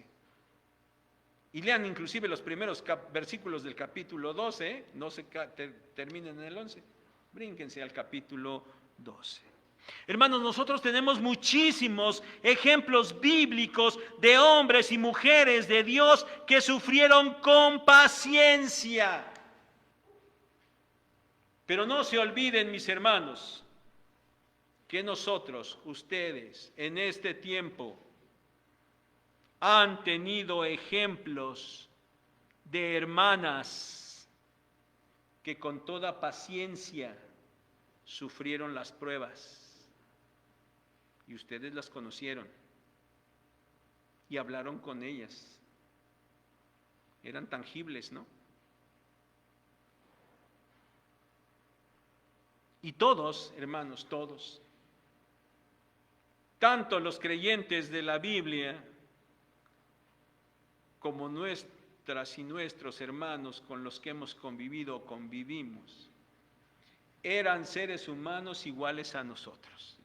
A: y lean inclusive los primeros versículos del capítulo 12, no se terminen en el 11, brínquense al capítulo 12. Hermanos, nosotros tenemos muchísimos ejemplos bíblicos de hombres y mujeres de Dios que sufrieron con paciencia. Pero no se olviden, mis hermanos, que nosotros, ustedes, en este tiempo, han tenido ejemplos de hermanas que con toda paciencia sufrieron las pruebas. Y ustedes las conocieron y hablaron con ellas. Eran tangibles, ¿no? Y todos, hermanos, todos, tanto los creyentes de la Biblia como nuestras y nuestros hermanos con los que hemos convivido o convivimos, eran seres humanos iguales a nosotros.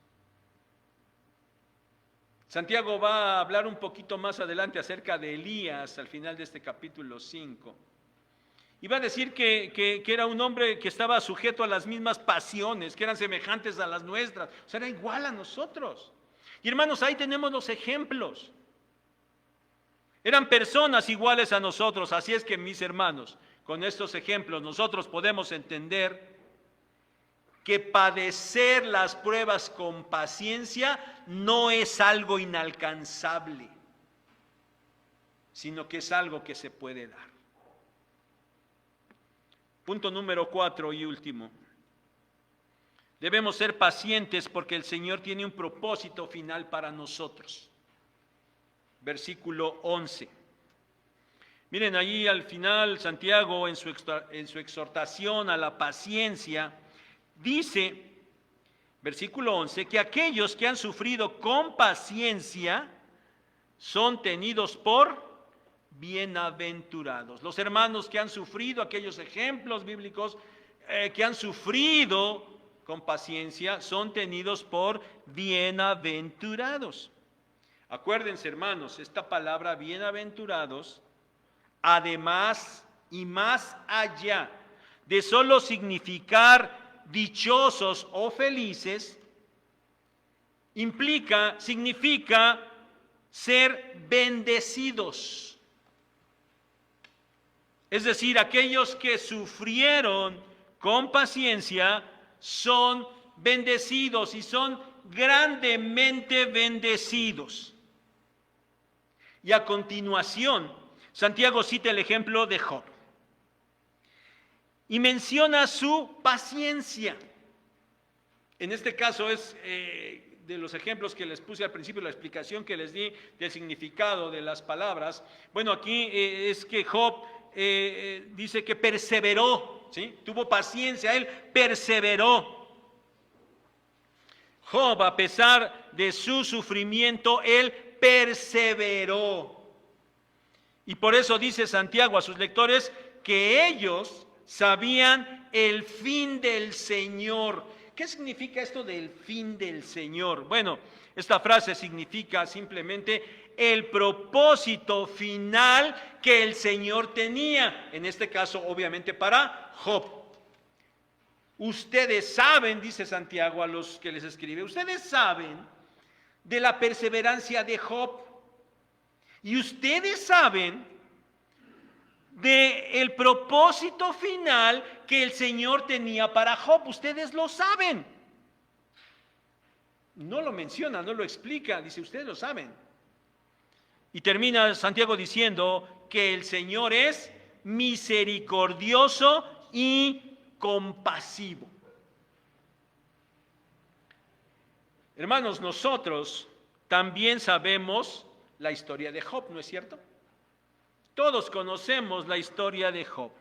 A: Santiago va a hablar un poquito más adelante acerca de Elías al final de este capítulo 5. Y va a decir que era un hombre que estaba sujeto a las mismas pasiones, que eran semejantes a las nuestras, o sea, era igual a nosotros. Y hermanos, ahí tenemos los ejemplos. Eran personas iguales a nosotros, así es que mis hermanos, con estos ejemplos nosotros podemos entender que padecer las pruebas con paciencia no es algo inalcanzable, sino que es algo que se puede dar. Punto número 4 y último. Debemos ser pacientes porque el Señor tiene un propósito final para nosotros. Versículo 11. Miren, allí al final Santiago en su exhortación a la paciencia dice, versículo 11, que aquellos que han sufrido con paciencia son tenidos por bienaventurados. Los hermanos que han sufrido, aquellos ejemplos bíblicos que han sufrido con paciencia, son tenidos por bienaventurados. Acuérdense, hermanos, esta palabra bienaventurados, además y más allá de solo significar dichosos o felices, significa ser bendecidos. Es decir, aquellos que sufrieron con paciencia son bendecidos y son grandemente bendecidos. Y a continuación, Santiago cita el ejemplo de Job y menciona su paciencia. En este caso es de los ejemplos que les puse al principio, la explicación que les di del significado de las palabras. Bueno, aquí es que Job dice que perseveró, ¿sí? Tuvo paciencia, él perseveró. Job, a pesar de su sufrimiento, él perseveró. Y por eso dice Santiago a sus lectores que ellos sabían el fin del Señor. ¿Qué significa esto del fin del Señor? Bueno, esta frase significa simplemente el propósito final que el Señor tenía, en este caso obviamente para Job. Ustedes saben, dice Santiago a los que les escribe, ustedes saben de la perseverancia de Job y ustedes saben del propósito final que el Señor tenía para Job. Ustedes lo saben. No lo menciona, no lo explica, dice ustedes lo saben. Y termina Santiago diciendo que el Señor es misericordioso y compasivo. Hermanos, nosotros también sabemos la historia de Job, ¿no es cierto? Todos conocemos la historia de Job.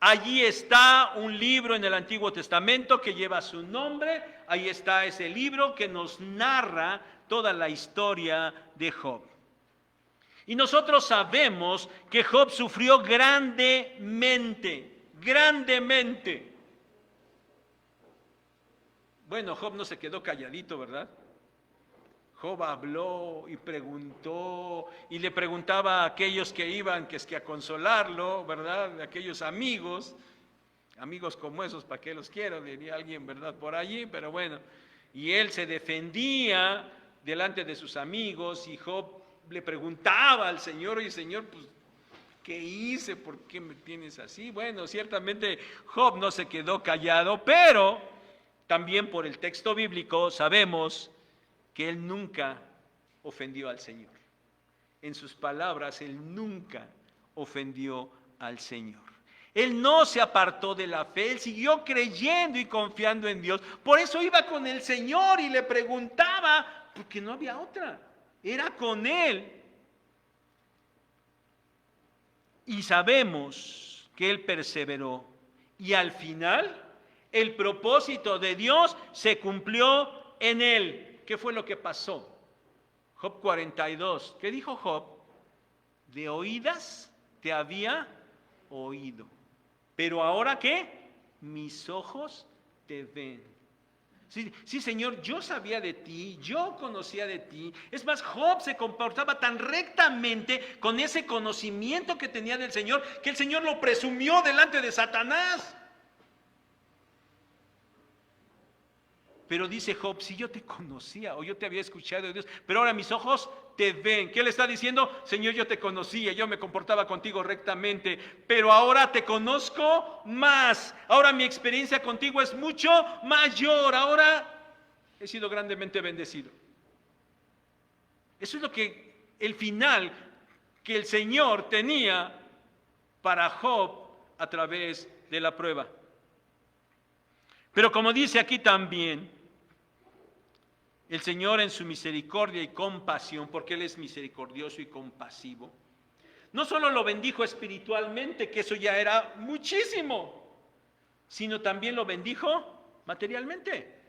A: Allí está un libro en el Antiguo Testamento que lleva su nombre. Ahí está ese libro que nos narra toda la historia de Job. Y nosotros sabemos que Job sufrió grandemente, grandemente. Bueno, Job no se quedó calladito, ¿verdad? Job habló y preguntó y le preguntaba a aquellos que iban a consolarlo, ¿verdad? Aquellos amigos como esos, ¿para qué los quiero? Diría alguien, ¿verdad? Por allí, pero bueno. Y él se defendía delante de sus amigos y Job le preguntaba al Señor, oye Señor, pues, ¿qué hice? ¿Por qué me tienes así? Bueno, ciertamente Job no se quedó callado, pero también por el texto bíblico sabemos que él nunca ofendió al Señor. En sus palabras, él nunca ofendió al Señor. Él no se apartó de la fe, él siguió creyendo y confiando en Dios. Por eso iba con el Señor y le preguntaba, porque no había otra, era con él. Y sabemos que él perseveró. Y al final, el propósito de Dios se cumplió en él. ¿Qué fue lo que pasó? Job 42. ¿Qué dijo Job? De oídas te había oído. Pero ahora ¿qué? Mis ojos te ven. Sí, Señor, yo sabía de ti, yo conocía de ti. Es más, Job se comportaba tan rectamente con ese conocimiento que tenía del Señor, que el Señor lo presumió delante de Satanás. Pero dice Job, si yo te conocía o yo te había escuchado de Dios, pero ahora mis ojos te ven. ¿Qué le está diciendo? Señor, yo te conocía, yo me comportaba contigo rectamente, pero ahora te conozco más. Ahora mi experiencia contigo es mucho mayor. Ahora he sido grandemente bendecido. Eso es lo que el final que el Señor tenía para Job a través de la prueba. Pero como dice aquí también, el Señor en su misericordia y compasión, porque Él es misericordioso y compasivo, no solo lo bendijo espiritualmente, que eso ya era muchísimo, sino también lo bendijo materialmente,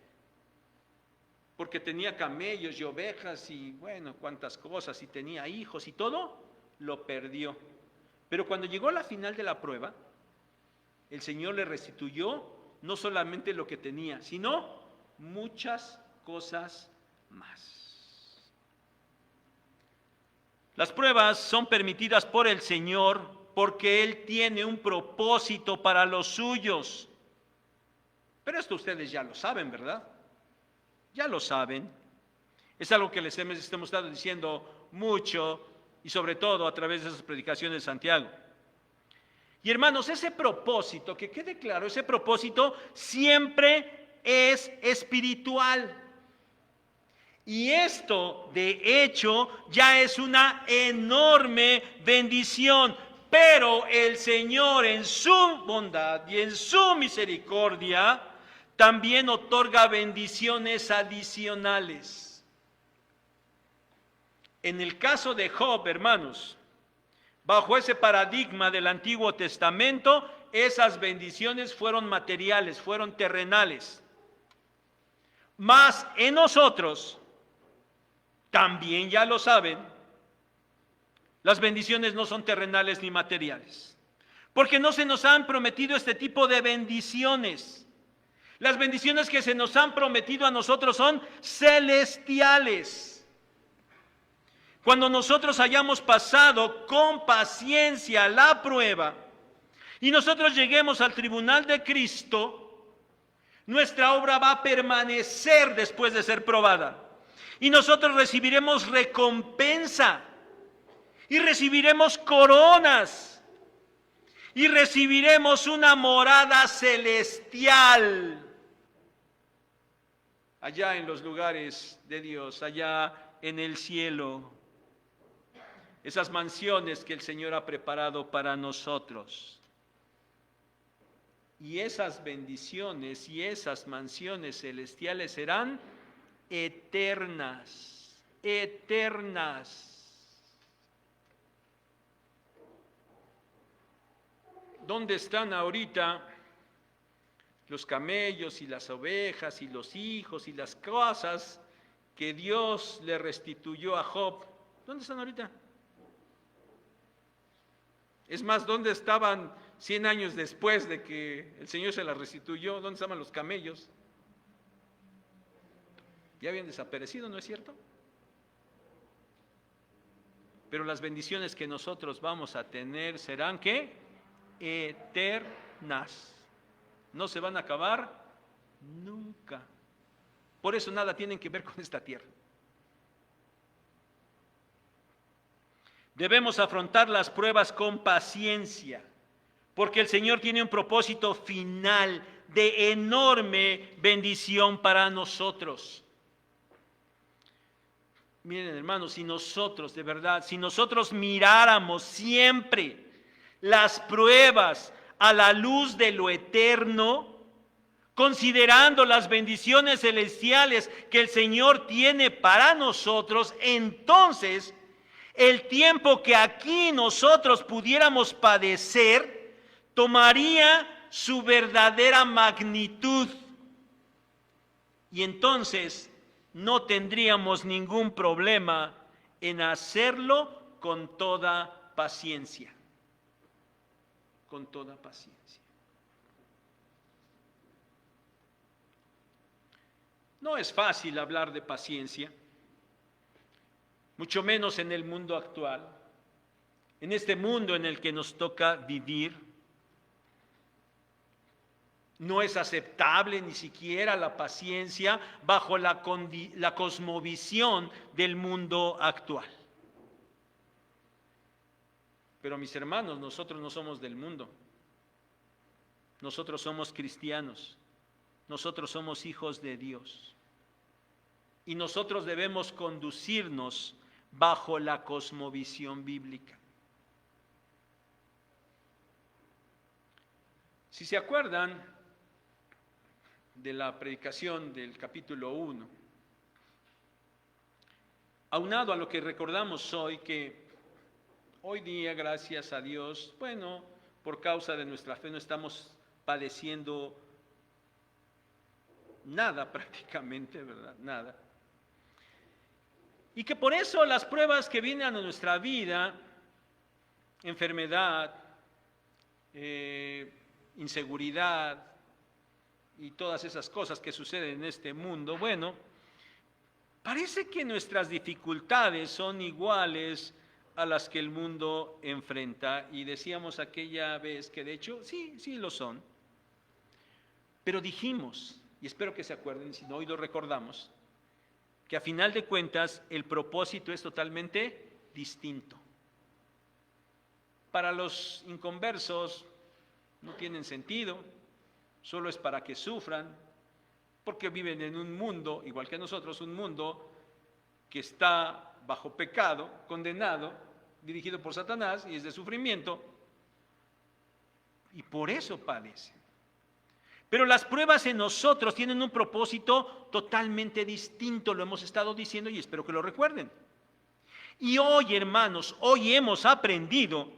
A: porque tenía camellos y ovejas y bueno, cuántas cosas, y tenía hijos y todo, lo perdió. Pero cuando llegó la final de la prueba, el Señor le restituyó no solamente lo que tenía, sino muchas cosas más. Las pruebas son permitidas por el Señor porque Él tiene un propósito para los suyos. Pero esto ustedes ya lo saben, ¿verdad? Ya lo saben. Es algo que les hemos estado diciendo mucho y sobre todo a través de esas predicaciones de Santiago. Y hermanos, ese propósito, que quede claro, ese propósito siempre es espiritual. Y esto, de hecho, ya es una enorme bendición. Pero el Señor en su bondad y en su misericordia también otorga bendiciones adicionales. En el caso de Job, hermanos, bajo ese paradigma del Antiguo Testamento, esas bendiciones fueron materiales, fueron terrenales. Mas en nosotros, también ya lo saben, las bendiciones no son terrenales ni materiales. Porque no se nos han prometido este tipo de bendiciones. Las bendiciones que se nos han prometido a nosotros son celestiales. Cuando nosotros hayamos pasado con paciencia la prueba y nosotros lleguemos al tribunal de Cristo, nuestra obra va a permanecer después de ser probada. Y nosotros recibiremos recompensa y recibiremos coronas y recibiremos una morada celestial allá en los lugares de Dios, allá en el cielo. Esas mansiones que el Señor ha preparado para nosotros. Y esas bendiciones y esas mansiones celestiales serán eternas, eternas. ¿Dónde están ahorita los camellos y las ovejas y los hijos y las cosas que Dios le restituyó a Job? ¿Dónde están ahorita? Es más, ¿dónde estaban 100 años después de que el Señor se las restituyó? ¿Dónde estaban los camellos? Ya habían desaparecido, ¿no es cierto? Pero las bendiciones que nosotros vamos a tener serán, ¿qué? Eternas. No se van a acabar nunca. Por eso nada tienen que ver con esta tierra. Debemos afrontar las pruebas con paciencia, porque el Señor tiene un propósito final de enorme bendición para nosotros. Miren, hermanos, si nosotros, de verdad, si nosotros miráramos siempre las pruebas a la luz de lo eterno, considerando las bendiciones celestiales que el Señor tiene para nosotros, entonces el tiempo que aquí nosotros pudiéramos padecer tomaría su verdadera magnitud. Y entonces no tendríamos ningún problema en hacerlo con toda paciencia. Con toda paciencia. No es fácil hablar de paciencia, mucho menos en el mundo actual, en este mundo en el que nos toca vivir. No es aceptable ni siquiera la paciencia bajo la cosmovisión del mundo actual. Pero mis hermanos, nosotros no somos del mundo. Nosotros somos cristianos. Nosotros somos hijos de Dios. Y nosotros debemos conducirnos bajo la cosmovisión bíblica. Si se acuerdan de la predicación del capítulo 1, aunado a lo que recordamos hoy, que hoy día, gracias a Dios, bueno, por causa de nuestra fe no estamos padeciendo nada prácticamente, ¿verdad? Nada. Y que por eso las pruebas que vienen a nuestra vida, enfermedad, inseguridad y todas esas cosas que suceden en este mundo, bueno, parece que nuestras dificultades son iguales a las que el mundo enfrenta, y decíamos aquella vez que de hecho sí lo son, pero dijimos, y espero que se acuerden, si no hoy lo recordamos, que a final de cuentas el propósito es totalmente distinto. Para los inconversos no tienen sentido, solo es para que sufran, porque viven en un mundo, igual que nosotros, un mundo que está bajo pecado, condenado, dirigido por Satanás, y es de sufrimiento, y por eso padecen. Pero las pruebas en nosotros tienen un propósito totalmente distinto, lo hemos estado diciendo y espero que lo recuerden. Y hoy, hermanos, hoy hemos aprendido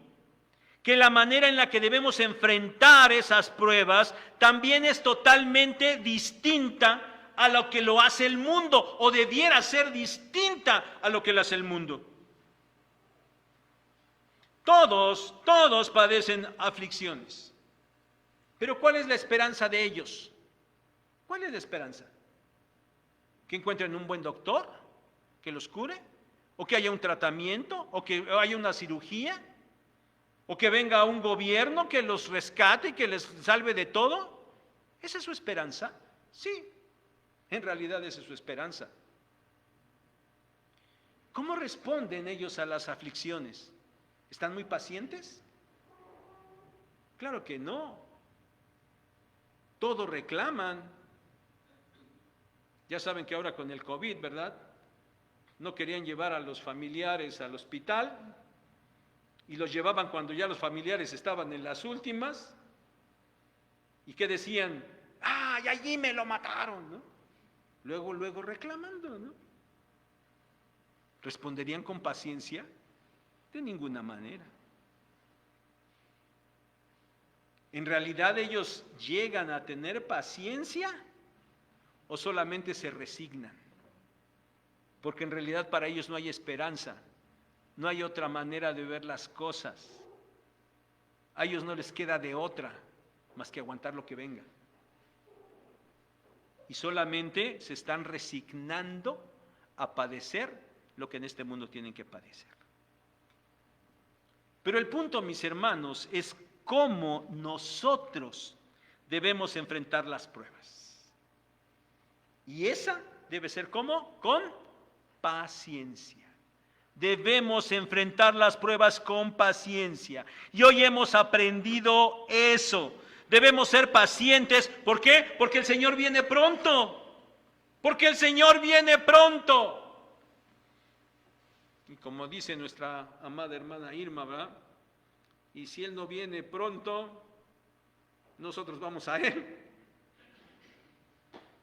A: que la manera en la que debemos enfrentar esas pruebas también es totalmente distinta a lo que lo hace el mundo, o debiera ser distinta a lo que lo hace el mundo. Todos padecen aflicciones. Pero ¿cuál es la esperanza de ellos? ¿Cuál es la esperanza? ¿Que encuentren un buen doctor que los cure? ¿O que haya un tratamiento? ¿O que haya una cirugía? ¿O que venga un gobierno que los rescate y que les salve de todo? ¿Esa es su esperanza? Sí, en realidad esa es su esperanza. ¿Cómo responden ellos a las aflicciones? ¿Están muy pacientes? Claro que no. Todos reclaman. Ya saben que ahora con el COVID, ¿verdad? No querían llevar a los familiares al hospital y los llevaban cuando ya los familiares estaban en las últimas. ¿Y qué decían? ¡Ay, allí me lo mataron!, ¿no? Luego reclamando, ¿no? ¿Responderían con paciencia? De ninguna manera. ¿En realidad ellos llegan a tener paciencia o solamente se resignan? Porque en realidad para ellos no hay esperanza, no hay otra manera de ver las cosas. A ellos no les queda de otra más que aguantar lo que venga. Y solamente se están resignando a padecer lo que en este mundo tienen que padecer. Pero el punto, mis hermanos, es cómo nosotros debemos enfrentar las pruebas. Y esa debe ser ¿cómo? Con paciencia. Debemos enfrentar las pruebas con paciencia. Y hoy hemos aprendido eso. Debemos ser pacientes. ¿Por qué? Porque el Señor viene pronto. Porque el Señor viene pronto. Y como dice nuestra amada hermana Irma, ¿verdad? Y si Él no viene pronto, nosotros vamos a Él.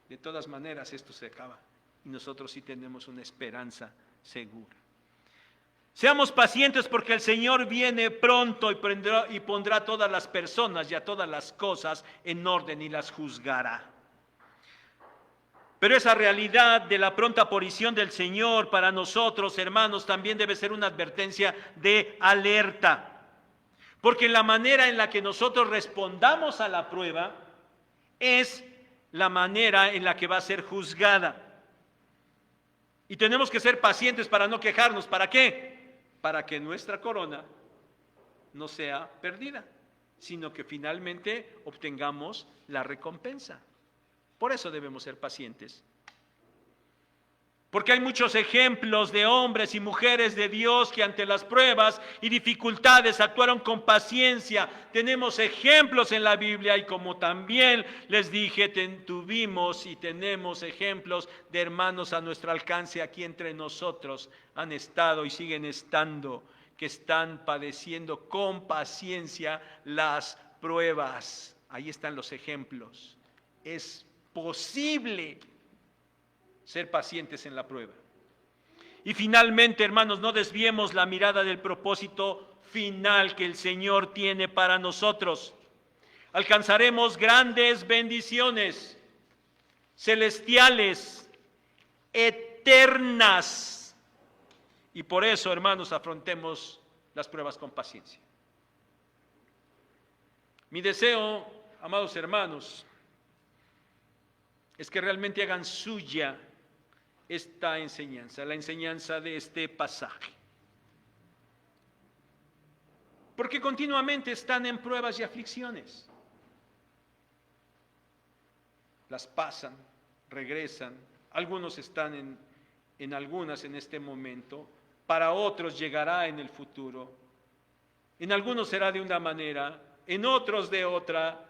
A: De todas maneras, esto se acaba. Y nosotros sí tenemos una esperanza segura. Seamos pacientes porque el Señor viene pronto y pondrá a todas las personas y a todas las cosas en orden y las juzgará. Pero esa realidad de la pronta aparición del Señor para nosotros, hermanos, también debe ser una advertencia de alerta. Porque la manera en la que nosotros respondamos a la prueba es la manera en la que va a ser juzgada. Y tenemos que ser pacientes para no quejarnos. ¿Para qué? Para que nuestra corona no sea perdida, sino que finalmente obtengamos la recompensa. Por eso debemos ser pacientes. Porque hay muchos ejemplos de hombres y mujeres de Dios que ante las pruebas y dificultades actuaron con paciencia. Tenemos ejemplos en la Biblia y como también les dije, tuvimos y tenemos ejemplos de hermanos a nuestro alcance aquí entre nosotros. Han estado y siguen estando, que están padeciendo con paciencia las pruebas. Ahí están los ejemplos. Es posible ser pacientes en la prueba. Y finalmente, hermanos, no desviemos la mirada del propósito final que el Señor tiene para nosotros. Alcanzaremos grandes bendiciones celestiales, eternas. Y por eso, hermanos, afrontemos las pruebas con paciencia. Mi deseo, amados hermanos, es que realmente hagan suya esta enseñanza, la enseñanza de este pasaje. Porque continuamente están en pruebas y aflicciones. Las pasan, regresan, algunos están en algunas en este momento, para otros llegará en el futuro. En algunos será de una manera, en otros de otra,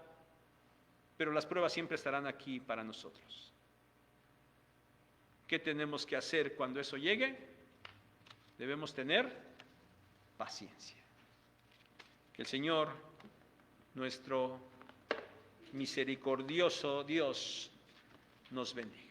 A: pero las pruebas siempre estarán aquí para nosotros. ¿Qué tenemos que hacer cuando eso llegue? Debemos tener paciencia. Que el Señor, nuestro misericordioso Dios, nos bendiga.